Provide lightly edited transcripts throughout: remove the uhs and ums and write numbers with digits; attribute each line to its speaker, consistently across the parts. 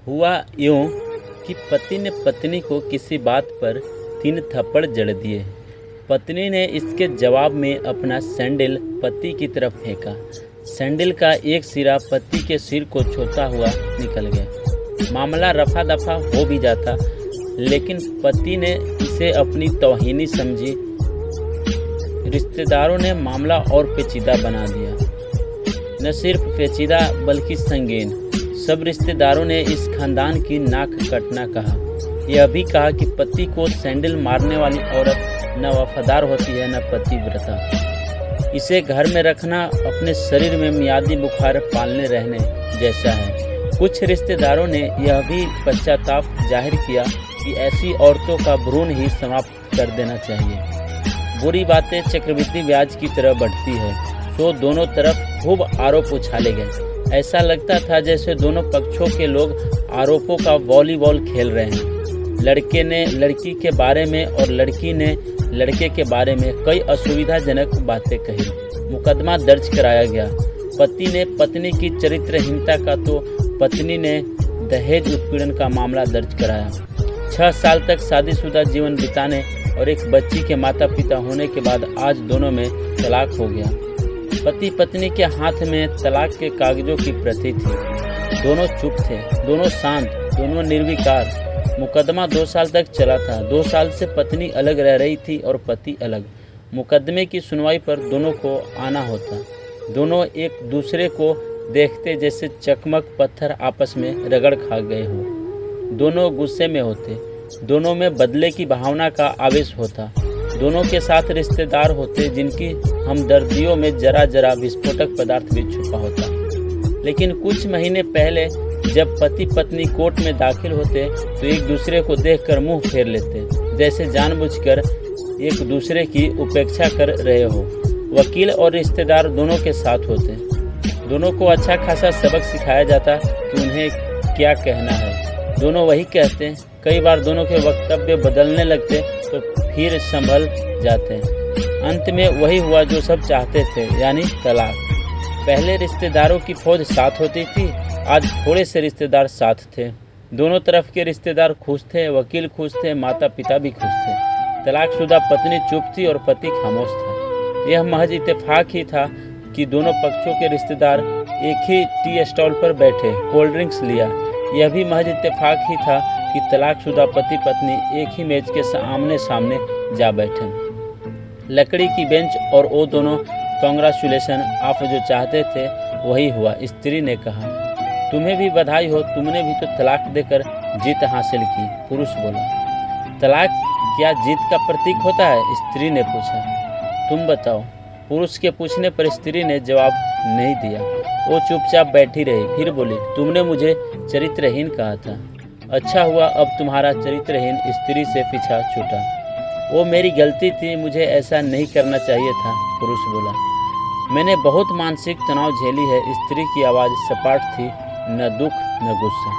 Speaker 1: हुआ यूं कि पति ने पत्नी को किसी बात पर 3 थप्पड़ जड़ दिए। पत्नी ने इसके जवाब में अपना सैंडल पति की तरफ फेंका। सैंडल का एक सिरा पति के सिर को छूता हुआ निकल गया। मामला रफा दफा हो भी जाता, लेकिन पति ने इसे अपनी तौहीनी समझी। रिश्तेदारों ने मामला और पेचीदा बना दिया। न सिर्फ पेचीदा बल्कि संगीन। सब रिश्तेदारों ने इस खानदान की नाक कटना कहा। यह भी कहा कि पति को सैंडल मारने वाली औरत न वफादार होती है न पतिव्रता। इसे घर में रखना अपने शरीर में मियादी बुखार पालने रहने जैसा है। कुछ रिश्तेदारों ने यह भी पश्चाताप जाहिर किया कि ऐसी औरतों का भ्रूण ही समाप्त कर देना चाहिए। बुरी बातें चक्रवृद्धि ब्याज की तरह बढ़ती है, सो दोनों तरफ खूब आरोप उछाले गए। ऐसा लगता था जैसे दोनों पक्षों के लोग आरोपों का वॉलीबॉल खेल रहे हैं। लड़के ने लड़की के बारे में और लड़की ने लड़के के बारे में कई असुविधाजनक बातें कही। मुकदमा दर्ज कराया गया। पति ने पत्नी की चरित्रहीनता का तो पत्नी ने दहेज उत्पीड़न का मामला दर्ज कराया। 6 साल तक शादीशुदा जीवन बिताने और एक बच्ची के माता पिता होने के बाद आज दोनों में तलाक हो गया। पति पत्नी के हाथ में तलाक के कागजों की प्रति थी। दोनों चुप थे, दोनों शांत, दोनों निर्विकार। मुकदमा 2 साल तक चला था। 2 साल से पत्नी अलग रह रही थी और पति अलग। मुकदमे की सुनवाई पर दोनों को आना होता। दोनों एक दूसरे को देखते जैसे चकमक पत्थर आपस में रगड़ खा गए हो। दोनों गुस्से में होते। दोनों में बदले की भावना का आवेश होता। दोनों के साथ रिश्तेदार होते जिनकी हमदर्दियों में जरा जरा विस्फोटक पदार्थ भी छुपा होता। लेकिन कुछ महीने पहले जब पति पत्नी कोर्ट में दाखिल होते तो एक दूसरे को देखकर मुंह फेर लेते, जैसे जानबूझकर एक दूसरे की उपेक्षा कर रहे हो। वकील और रिश्तेदार दोनों के साथ होते। दोनों को अच्छा खासा सबक सिखाया जाता कि उन्हें क्या कहना है। दोनों वही कहते। कई बार दोनों के वक्तव्य बदलने लगते तो फिर संभल जाते। अंत में वही हुआ जो सब चाहते थे, यानी तलाक। पहले रिश्तेदारों की फौज साथ होती थी, आज थोड़े से रिश्तेदार साथ थे। दोनों तरफ के रिश्तेदार खुश थे, वकील खुश थे, माता पिता भी खुश थे। तलाकशुदा पत्नी चुप थी और पति खामोश था। यह महज इत्तेफाक ही था कि दोनों पक्षों के रिश्तेदार एक ही टी स्टॉल पर बैठे कोल्ड ड्रिंक्स लिया। यह भी महज इत्तेफाक ही था कि तलाकशुदा पति पत्नी एक ही मेज के आमने सामने जा बैठे। लकड़ी की बेंच और वो दोनों कांग्रेचुलेशन, आप जो चाहते थे वही हुआ। स्त्री ने कहा, तुम्हें भी बधाई हो, तुमने भी तो तलाक देकर जीत हासिल की। पुरुष बोला, तलाक क्या जीत का प्रतीक होता है? स्त्री ने पूछा। तुम बताओ। पुरुष के पूछने पर स्त्री ने जवाब नहीं दिया। वो चुपचाप बैठी रही। फिर बोली, तुमने मुझे चरित्रहीन कहा था। अच्छा हुआ अब तुम्हारा चरित्रहीन स्त्री से पीछा छूटा। वो मेरी गलती थी, मुझे ऐसा नहीं करना चाहिए था। पुरुष बोला, मैंने बहुत मानसिक तनाव झेली है। स्त्री की आवाज़ सपाट थी, न दुख न गुस्सा।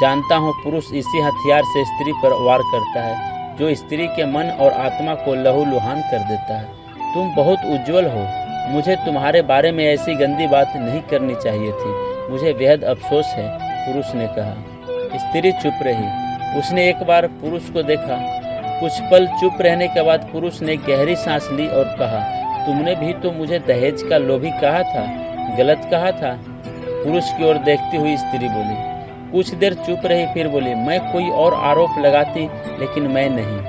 Speaker 1: जानता हूँ पुरुष इसी हथियार से स्त्री पर वार करता है जो स्त्री के मन और आत्मा को लहूलुहान कर देता है। तुम बहुत उज्जवल हो। मुझे तुम्हारे बारे में ऐसी गंदी बात नहीं करनी चाहिए थी। मुझे बेहद अफसोस है, पुरुष ने कहा। स्त्री चुप रही। उसने एक बार पुरुष को देखा। कुछ पल चुप रहने के बाद पुरुष ने गहरी सांस ली और कहा, तुमने भी तो मुझे दहेज का लोभी कहा था, गलत कहा था। पुरुष की ओर देखती हुई स्त्री बोली। कुछ देर चुप रही, फिर बोली, मैं कोई और आरोप लगाती, लेकिन मैं नहीं।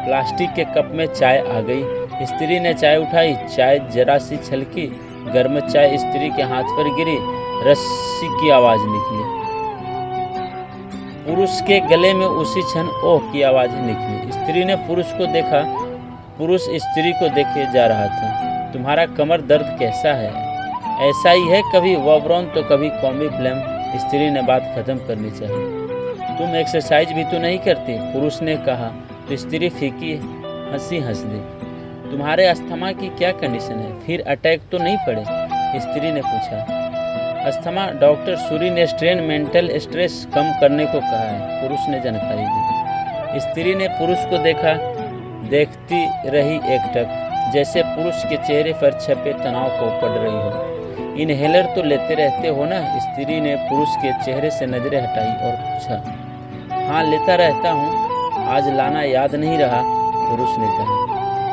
Speaker 1: प्लास्टिक के कप में चाय आ गई। स्त्री ने चाय उठाई। चाय जरा सी छलकी। गर्म चाय स्त्री के हाथ पर गिरी। रस्सी की आवाज निकली। पुरुष के गले में उसी क्षण ओह की आवाज निकली। स्त्री ने पुरुष को देखा। पुरुष स्त्री को देखे जा रहा था। तुम्हारा कमर दर्द कैसा है? ऐसा ही है, कभी वॉबरॉन तो कभी कॉमी फ्लेम। स्त्री ने बात खत्म करनी चाहिए। तुम एक्सरसाइज भी तो नहीं करती, पुरुष ने कहा। तो स्त्री फीकी हंसी हंस दी। तुम्हारे अस्थमा की क्या कंडीशन है? फिर अटैक तो नहीं पड़े? स्त्री ने पूछा। अस्थमा डॉक्टर सूरी ने स्ट्रेन मेंटल स्ट्रेस कम करने को कहा है, पुरुष ने जानकारी दी। स्त्री ने पुरुष को देखा। देखती रही एकटक, जैसे पुरुष के चेहरे पर छपे तनाव को पढ़ रही हो। इनहेलर तो लेते रहते हो ना? स्त्री ने पुरुष के चेहरे से नजरें हटाई और पूछा। हाँ, लेता रहता हूँ, आज लाना याद नहीं रहा, पुरुष ने कहा।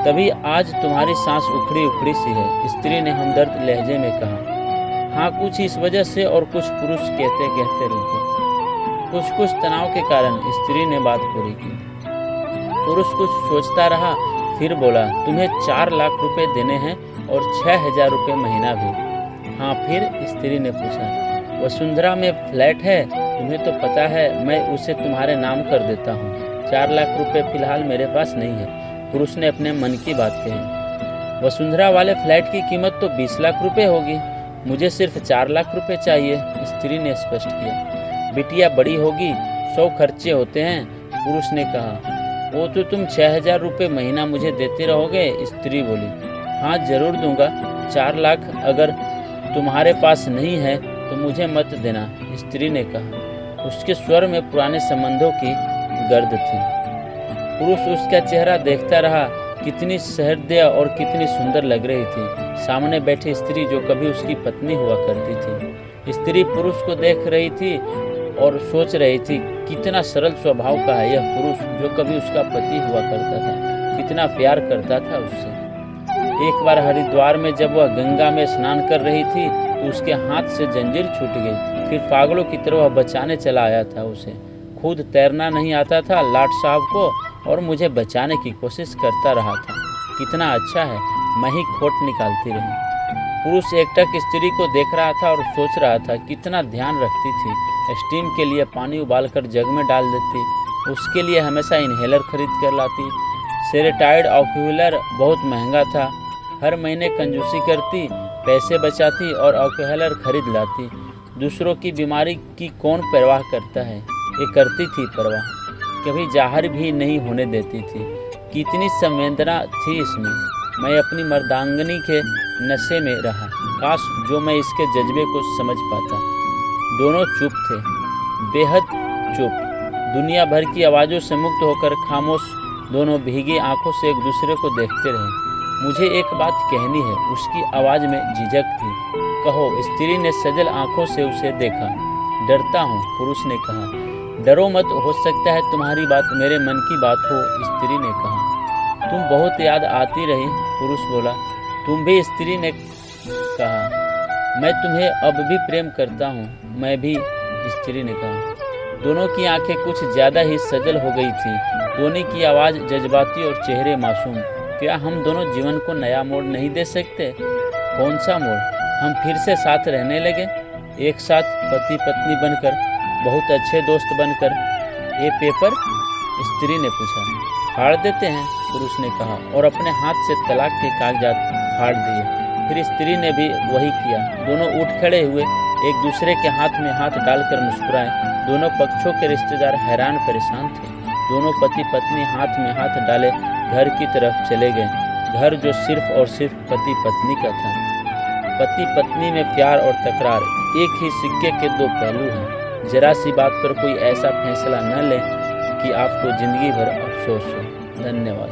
Speaker 1: तभी आज तुम्हारी सांस उखड़ी उखड़ी सी है, स्त्री ने हमदर्द लहजे में कहा। हाँ, कुछ इस वजह से और कुछ, पुरुष कहते कहते रुके। कुछ तनाव के कारण, स्त्री ने बात पूरी की। पुरुष कुछ सोचता रहा, फिर बोला, तुम्हें 4 लाख रुपए देने हैं और 6,000 रुपये महीना भी। हाँ, फिर? स्त्री ने पूछा। वसुंधरा में फ्लैट है, तुम्हें तो पता है, मैं उसे तुम्हारे नाम कर देता हूँ। 4 लाख रुपए फिलहाल मेरे पास नहीं है, पुरुष ने अपने मन की बात कही। वसुंधरा वाले फ्लैट की कीमत तो 20 लाख रुपए होगी, मुझे सिर्फ 4 लाख रुपए चाहिए, स्त्री ने स्पष्ट किया। बिटिया बड़ी होगी, 100 खर्चे होते हैं, पुरुष ने कहा। वो तो तुम 6,000 रुपये महीना मुझे देते रहोगे, स्त्री बोली। हाँ, जरूर दूंगा। 4 लाख अगर तुम्हारे पास नहीं है तो मुझे मत देना, स्त्री ने कहा। उसके स्वर में पुराने संबंधों की गर्द थी। पुरुष उसका चेहरा देखता रहा, कितनी सहृदय और कितनी सुंदर लग रही थी। सामने बैठी स्त्री जो कभी उसकी पत्नी हुआ करती थी। स्त्री पुरुष को देख रही थी और सोच रही थी, कितना सरल स्वभाव का है यह पुरुष जो कभी उसका पति हुआ करता था, कितना प्यार करता था उससे। एक बार हरिद्वार में जब वह गंगा में स्नान कर रही थी तो उसके हाथ से जंजीर छूट गई। फिर पागलों की तरह वह बचाने चला आया था उसे। खुद तैरना नहीं आता था लाट साहब को और मुझे बचाने की कोशिश करता रहा था। कितना अच्छा है, मैं ही खोट निकालती रही। पुरुष एकटक स्त्री को देख रहा था और सोच रहा था, कितना ध्यान रखती थी। स्टीम के लिए पानी उबालकर जग में डाल देती, उसके लिए हमेशा इनहेलर खरीद कर लाती। सेरेटाइड ऑक्यूलर बहुत महंगा था, हर महीने कंजूसी करती, पैसे बचाती और ऑक्यूलर खरीद लाती। दूसरों की बीमारी की कौन परवाह करता है, ये करती थी परवाह, कभी जाहिर भी नहीं होने देती थी। कितनी संवेदना थी इसमें। मैं अपनी मर्दांगनी के नशे में रहा, काश जो मैं इसके जज्बे को समझ पाता। दोनों चुप थे, बेहद चुप। दुनिया भर की आवाज़ों से मुक्त होकर खामोश दोनों भीगी आंखों से एक दूसरे को देखते रहे। मुझे एक बात कहनी है, उसकी आवाज़ में झिझक थी। कहो, स्त्री ने सजल आंखों से उसे देखा। डरता हूँ, पुरुष ने कहा। डरो मत, हो सकता है तुम्हारी बात मेरे मन की बात हो, स्त्री ने कहा। तुम बहुत याद आती रही, पुरुष बोला। तुम भी, स्त्री ने कहा। मैं तुम्हें अब भी प्रेम करता हूँ, मैं भी, स्त्री ने कहा। दोनों की आंखें कुछ ज़्यादा ही सजल हो गई थी, दोनों की आवाज़ जज्बाती और चेहरे मासूम। क्या हम दोनों जीवन को नया मोड़ नहीं दे सकते? कौन सा मोड़? हम फिर से साथ रहने लगे, एक साथ पति पत्नी बनकर, बहुत अच्छे दोस्त बनकर। ये पेपर? स्त्री ने पूछा। फाड़ देते हैं, पुरुष ने कहा और अपने हाथ से तलाक के कागजात फाड़ दिए। फिर स्त्री ने भी वही किया। दोनों उठ खड़े हुए, एक दूसरे के हाथ में हाथ डालकर मुस्कुराए। दोनों पक्षों के रिश्तेदार हैरान परेशान थे। दोनों पति पत्नी हाथ में हाथ डाले घर की तरफ चले गए। घर जो सिर्फ और सिर्फ पति पत्नी का था। पति पत्नी में प्यार और तकरार एक ही सिक्के के 2 पहलू हैं। जरा सी बात पर कोई ऐसा फैसला न लें कि आपको जिंदगी भर अफसोस हो। धन्यवाद।